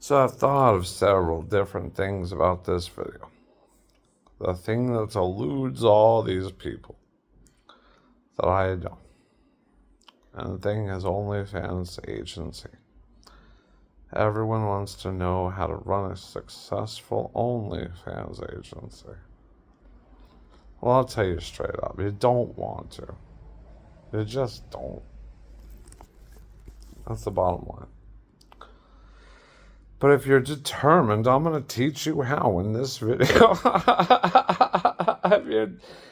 So I've thought of several different things about this video. The thing that eludes all these people that I know. And the thing is OnlyFans agency. Everyone wants to know how to run a successful OnlyFans agency. Well, I'll tell you straight up, you don't want to. You just don't. That's the bottom line. But if you're determined, I'm going to teach you how in this video.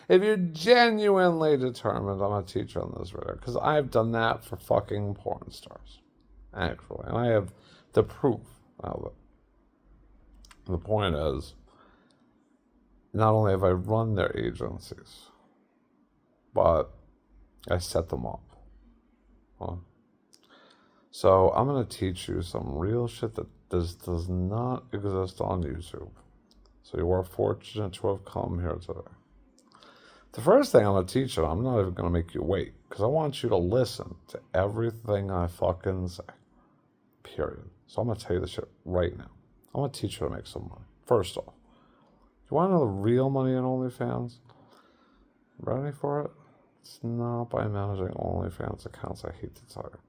if you're genuinely determined, I'm going to teach you in this video. Because I've done that for fucking porn stars. Actually. And I have the proof of it. The point is, not only have I run their agencies, but I set them up. Well, so I'm going to teach you some real shit that does not exist on YouTube. So you are fortunate to have come here today. The first thing I'm going to teach you, I'm not even going to make you wait, because I want you to listen to everything I fucking say. Period. So I'm going to tell you this shit right now. I'm going to teach you how to make some money. First off, you want to know the real money in OnlyFans? Ready for it? It's not by managing OnlyFans accounts, I hate to tell you.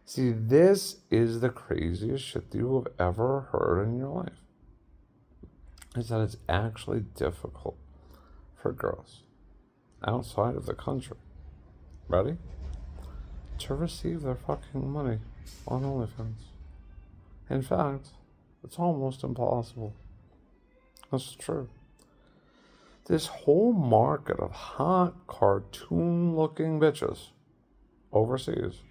See, this is the craziest shit that you have ever heard in your life. Is that it's actually difficult for girls outside of the country, ready, to receive their fucking money on OnlyFans. In fact, it's almost impossible. That's true. This whole market of hot cartoon-looking bitches overseas,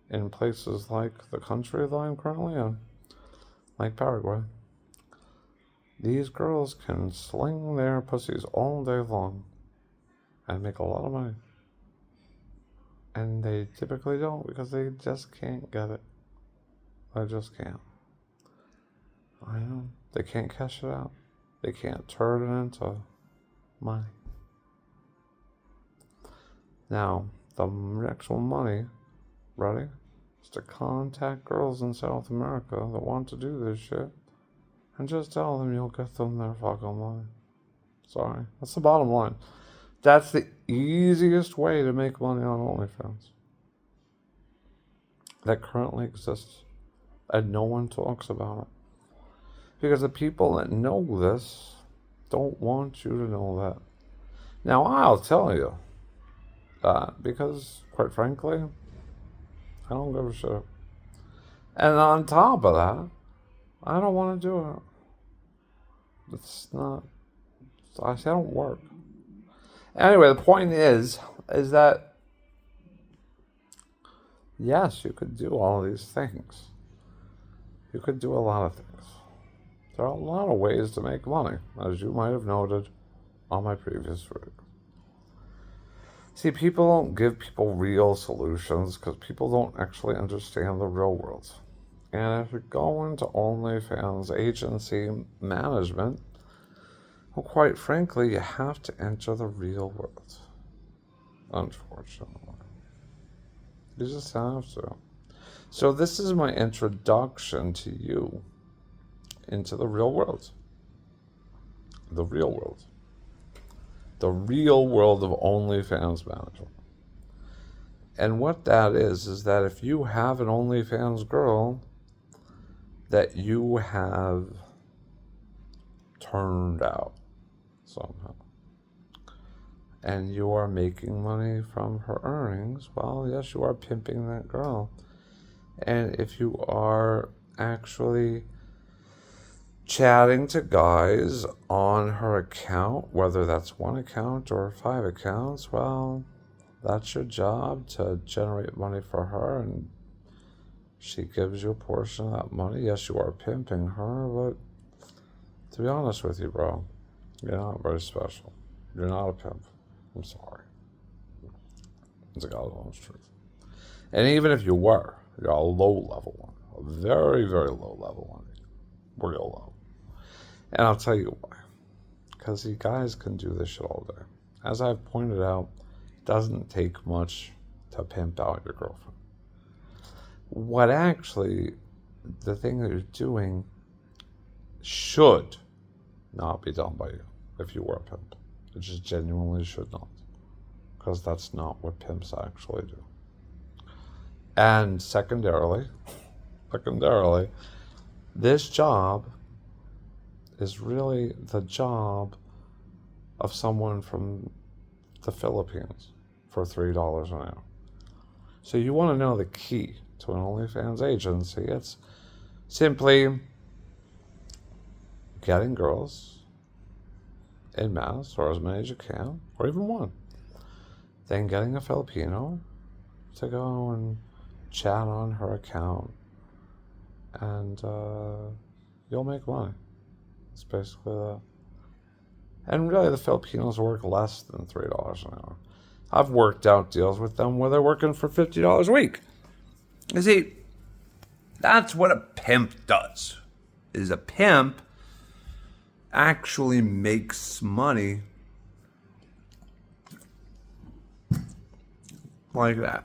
in places like the country that I'm currently in, like Paraguay, these girls can sling their pussies all day long and make a lot of money. And they typically don't, because they just can't get it. They just can't. I know. They can't cash it out. They can't turn it into money. Now, the actual money, ready, is to contact girls in South America that want to do this shit and just tell them you'll get them their fucking money. Sorry. That's the bottom line. That's the easiest way to make money on OnlyFans that currently exists, and no one talks about it. Because the people that know this don't want you to know that. Now, I'll tell you that because, quite frankly, I don't give a shit. And on top of that, I don't want to do it. It's not, I don't work. Anyway, the point is that, yes, you could do all these things. You could do a lot of things. There are a lot of ways to make money, as you might have noted on my previous video. See, people don't give people real solutions because people don't actually understand the real world. And if you go into OnlyFans agency management, well, quite frankly, you have to enter the real world. Unfortunately. You just have to. So this is my introduction to you into the real world. The real world. The real world of OnlyFans management. And what that is that if you have an OnlyFans girl that you have turned out somehow, and you are making money from her earnings, well, yes, you are pimping that girl. And if you are actually chatting to guys on her account, whether that's one account or 5 accounts, well, that's your job, to generate money for her, and she gives you a portion of that money. Yes, you are pimping her, but to be honest with you, bro, you're not very special. You're not a pimp. I'm sorry. It's a God's honest truth. And even if you were, you're a low-level one. A very, very low-level one. Real low. And I'll tell you why. Because you guys can do this shit all day. As I've pointed out, it doesn't take much to pimp out your girlfriend. What actually the thing that you're doing should not be done by you if you were a pimp. It just genuinely should not. Because that's not what pimps actually do. And secondarily, this job is really the job of someone from the Philippines for $3 an hour. So you want to know the key to an OnlyFans agency. It's simply getting girls in mass, or as many as you can, or even one. Then getting a Filipino to go and chat on her account, and you'll make money. It's basically that. And really, the Filipinos work less than $3 an hour. I've worked out deals with them where they're working for $50 a week. You see, that's what a pimp does. Is a pimp actually makes money like that.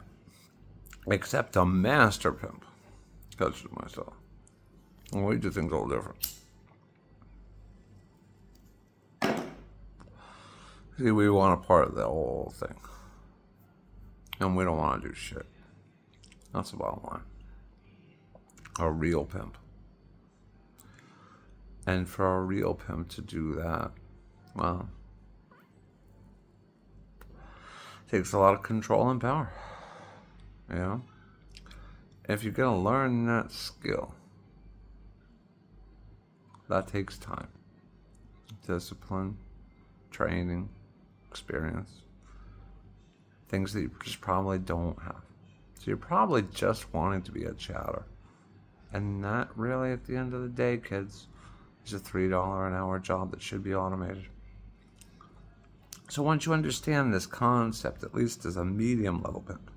Except a master pimp. Touches myself. And we do things a little different. See, we want a part of the whole thing. And we don't want to do shit. That's the bottom line. A real pimp. And for a real pimp to do that, well, it takes a lot of control and power. You know? If you're going to learn that skill, that takes time. Discipline, training, experience. Things that you just probably don't have. So you're probably just wanting to be a chatter. And that really, at the end of the day, kids, is a $3 an hour job that should be automated. So once you understand this concept, at least as a medium level pimp,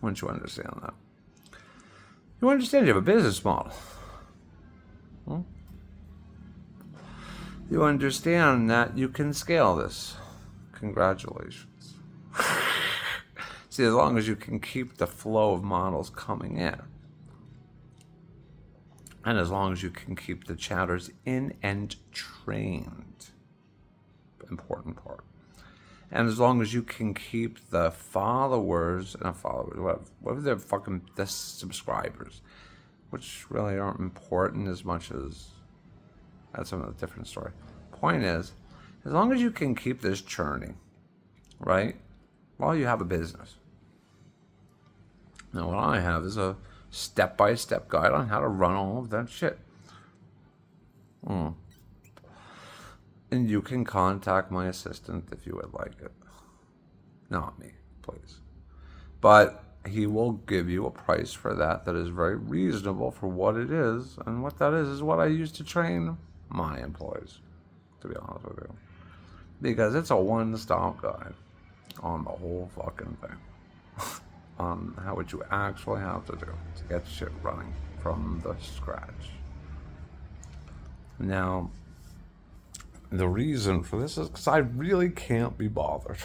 once you understand that, you understand you have a business model. You understand that you can scale this. Congratulations. See, as long as you can keep the flow of models coming in, and as long as you can keep the chatters in and trained, important part, and as long as you can keep the followers, what they're fucking, the subscribers, which really aren't important as much as, that's a different story. Point is, as long as you can keep this churning, right? Well, you have a business. Now, what I have is a step-by-step guide on how to run all of that shit. And you can contact my assistant if you would like it. Not me, please. But he will give you a price for that is very reasonable for what it is. And what that is what I use to train my employees, to be honest with you. Because it's a one-stop guide on the whole fucking thing. On what you actually have to do to get shit running from the scratch. Now, the reason for this is because I really can't be bothered.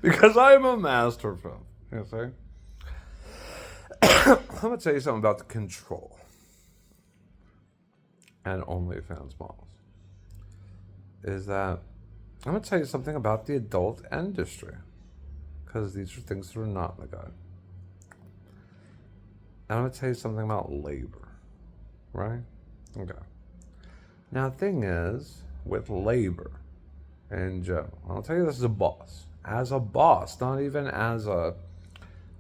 Because I'm a master pimp, you see? I'm going to tell you something about the control and OnlyFans models. Is that I'm going to tell you something about the adult industry. Because these are things that are not in the guide. And I'm going to tell you something about labor. Right? Okay. Now, the thing is, with labor in general, I'll tell you this as a boss. As a boss, not even as a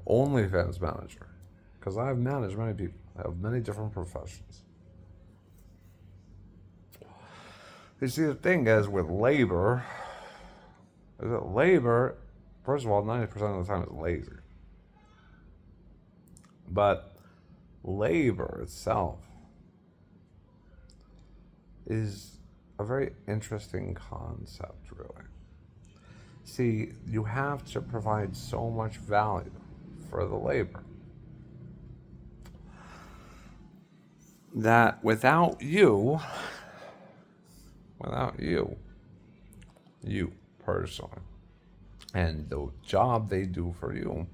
OnlyFans manager. Because I've managed many people. I have many different professions. You see, the thing is with labor, first of all, 90% of the time is lazy. But labor itself is a very interesting concept, really. See, you have to provide so much value for the labor that without you personally, and the job they do for you,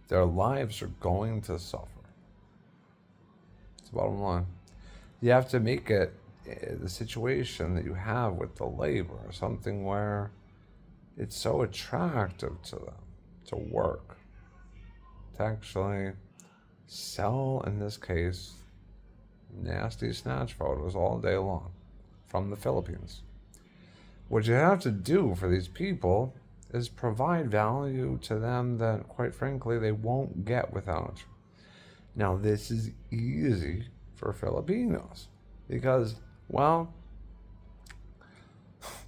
their lives are going to suffer. It's the bottom line. You have to make it the situation that you have with the labor something where it's so attractive to them to work, to actually sell, in this case, nasty snatch photos all day long from the Philippines. What you have to do for these people is provide value to them that, quite frankly, they won't get without you. Now, this is easy for Filipinos because, well,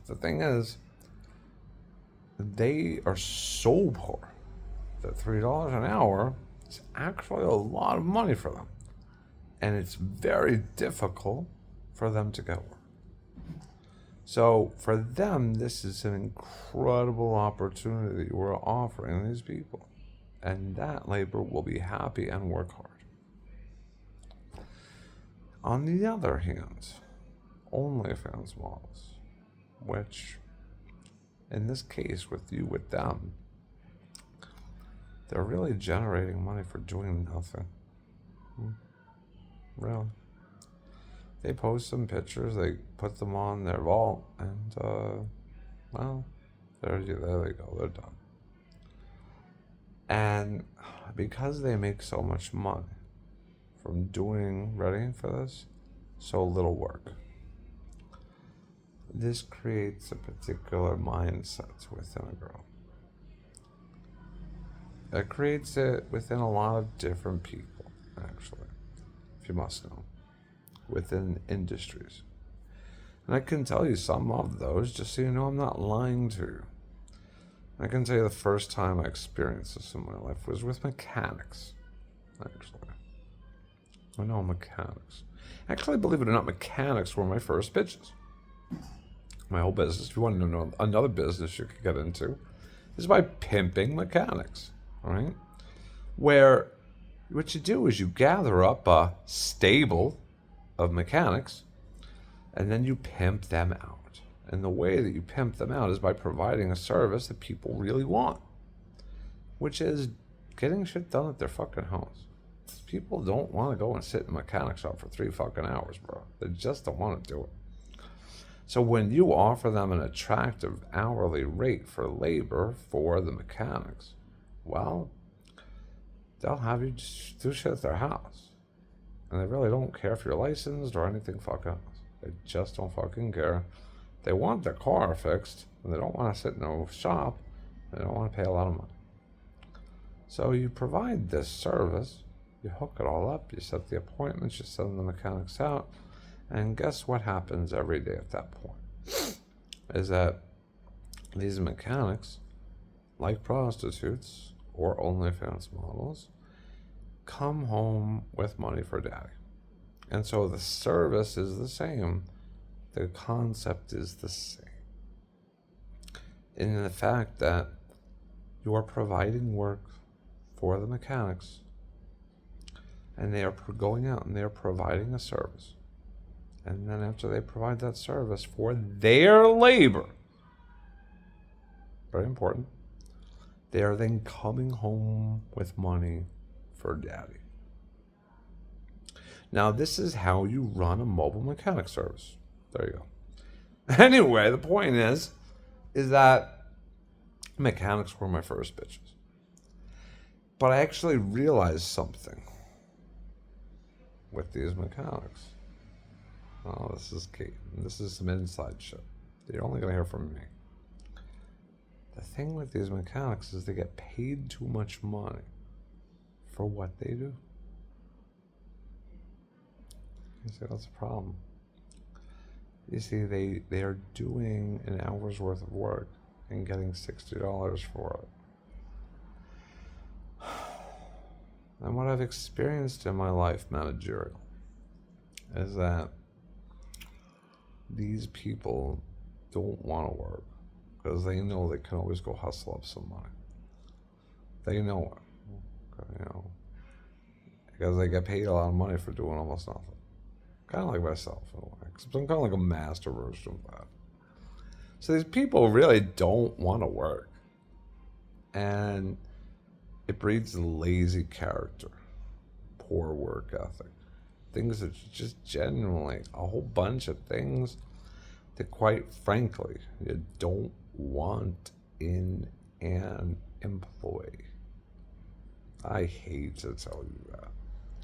the thing is, they are so poor that $3 an hour is actually a lot of money for them. And it's very difficult for them to get work. So for them, this is an incredible opportunity that we're offering these people. And that labor will be happy and work hard. On the other hand, OnlyFans models, which in this case with you, with them, they're really generating money for doing nothing. Really. They post some pictures, they put them on their vault, and, well, there they go, they're done. And because they make so much money from doing, ready for this, so little work, this creates a particular mindset within a girl. It creates it within a lot of different people, actually, if you must know, within industries. And I can tell you some of those, just so you know I'm not lying to you. I can tell you the first time I experienced this in my life was with mechanics, actually. I know mechanics. Actually, believe it or not, mechanics were my first bitches. My whole business, if you want to know another business you could get into, is by pimping mechanics, all right? Where what you do is you gather up a stable of mechanics, and then you pimp them out. And the way that you pimp them out is by providing a service that people really want, which is getting shit done at their fucking house. People don't want to go and sit in a mechanic shop for 3 fucking hours, bro. They just don't want to do it. So when you offer them an attractive hourly rate for labor for the mechanics, well, they'll have you do shit at their house. And they really don't care if you're licensed or anything fucking else. They just don't fucking care. They want their car fixed, and they don't want to sit in a shop. They don't want to pay a lot of money. So you provide this service, you hook it all up, you set the appointments, you send the mechanics out, and guess what happens every day at that point? Is that these mechanics, like prostitutes or OnlyFans models, come home with money for daddy. And so the service is the same. The concept is the same. In the fact that you are providing work for the mechanics, and they are going out and they are providing a service. And then after they provide that service for their labor, very important, they are then coming home with money for daddy. Now, this is how you run a mobile mechanic service. There you go. Anyway, the point is that mechanics were my first bitches. But I actually realized something with these mechanics. Oh, this is key. This is some inside shit that you're only going to hear from me. The thing with these mechanics is they get paid too much money for what they do. You see, that's a problem. You see, they are doing an hour's worth of work and getting $60 for it. And what I've experienced in my life managerial is that these people don't want to work because they know they can always go hustle up some money. They know it, you know, because they get paid a lot of money for doing almost nothing. Kind of like myself in a way, except I'm kind of like a master version of that. So these people really don't want to work. And It breeds lazy character, poor work ethic, things that just genuinely, a whole bunch of things that quite frankly you don't want in an employee. I hate to tell you that.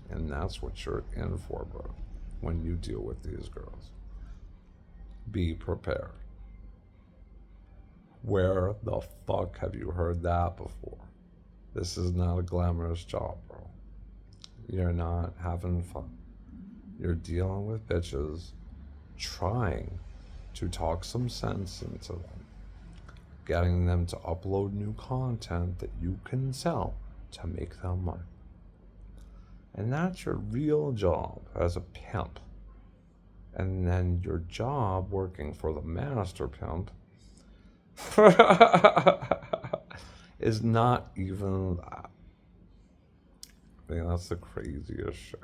And that's what you're in for, bro, when you deal with these girls. Be prepared. Where the fuck have you heard that before? This is not a glamorous job, bro. You're not having fun. You're dealing with bitches trying to talk some sense into them, getting them to upload new content that you can sell to make them money. And that's your real job as a pimp. And then your job working for the master pimp is not even that. I mean, that's the craziest shit.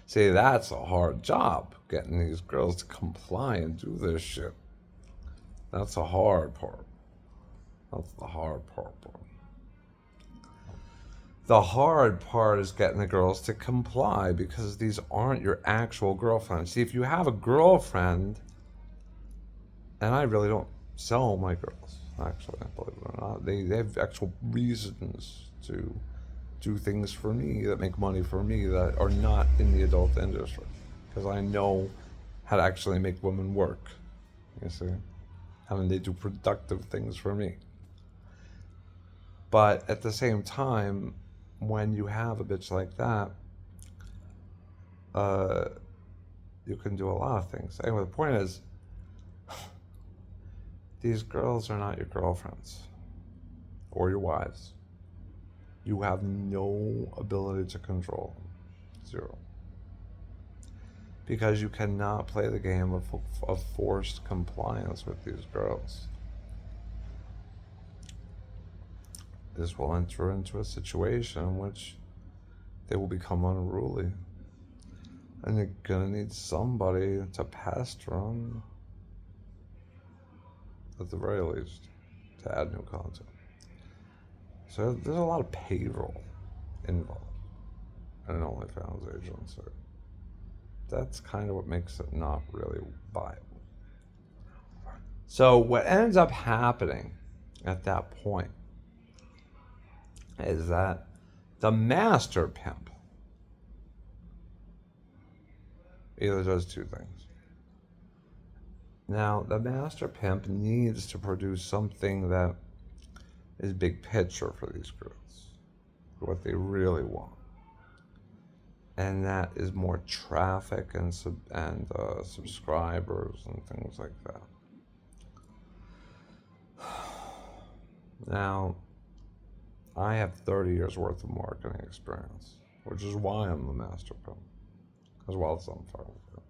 See, that's a hard job, getting these girls to comply and do this shit. That's the hard part. That's the hard part, bro. The hard part is getting the girls to comply because these aren't your actual girlfriends. See, if you have a girlfriend, and I really don't sell my girls, actually, believe it or not. They have actual reasons to do things for me that make money for me that are not in the adult industry. Because I know how to actually make women work. You see? Having they do productive things for me. But at the same time, when you have a bitch like that, you can do a lot of things. Anyway, the point is, these girls are not your girlfriends or your wives. You have no ability to control them. Zero. Because you cannot play the game of forced compliance with these girls. This will enter into a situation in which they will become unruly. And you're gonna need somebody to pester them, at the very least, to add new content. So there's a lot of payroll involved in an OnlyFans agency. That's kind of what makes it not really viable. So what ends up happening at that point is that the master pimp either does two things. Now, the master pimp needs to produce something that is big picture for these girls, for what they really want. And that is more traffic and subscribers and things like that. Now, I have 30 years worth of marketing experience, which is why I'm the master pimp, as well as I'm fine with it.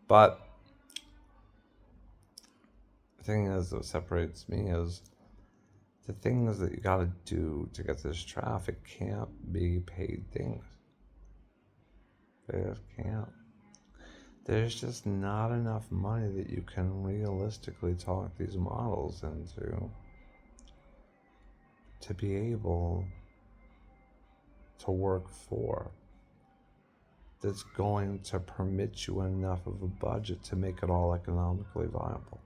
But the thing is that separates me is the things that you gotta do to get this traffic can't be paid things. They just can't. There's just not enough money that you can realistically talk these models into to be able to work for, that's going to permit you enough of a budget to make it all economically viable.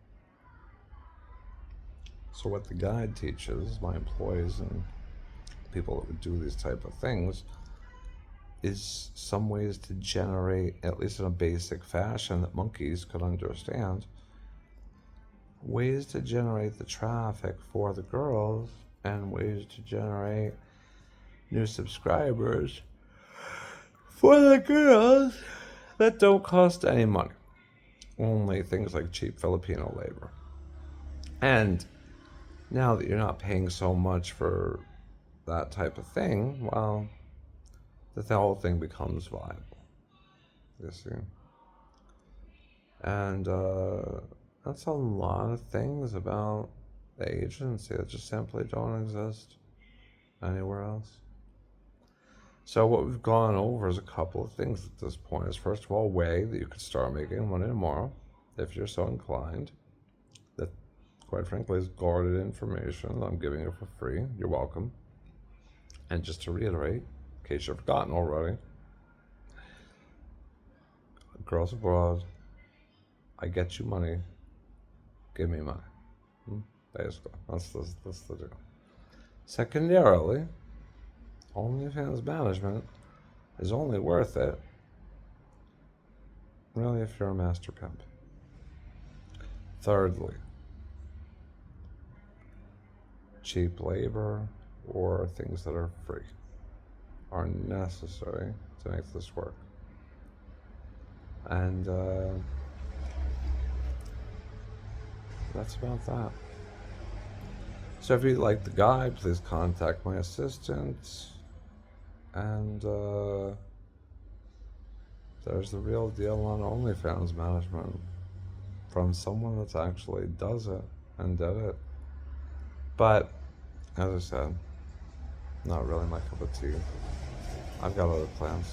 So what the guide teaches my employees and people that would do these type of things is some ways to generate, at least in a basic fashion that monkeys could understand, ways to generate the traffic for the girls and ways to generate new subscribers for the girls that don't cost any money. Only things like cheap Filipino labor. And now that you're not paying so much for that type of thing, well, the whole thing becomes viable. You see? And that's a lot of things about the agency that just simply don't exist anywhere else. So what we've gone over is a couple of things at this point. Is first of all, a way that you could start making money tomorrow, if you're so inclined. That, quite frankly, is guarded information that I'm giving you for free. You're welcome. And just to reiterate, in case you've forgotten already, girls abroad, I get you money, give me money. Basically, that's the deal. Secondarily, OnlyFans management is only worth it, really, if you're a master pimp. Thirdly, cheap labor or things that are free are necessary to make this work. And that's about that. So if you like the guy, please contact my assistant. And there's the real deal on OnlyFans management from someone that actually does it and did it. But, as I said, not really my cup of tea. I've got other plans.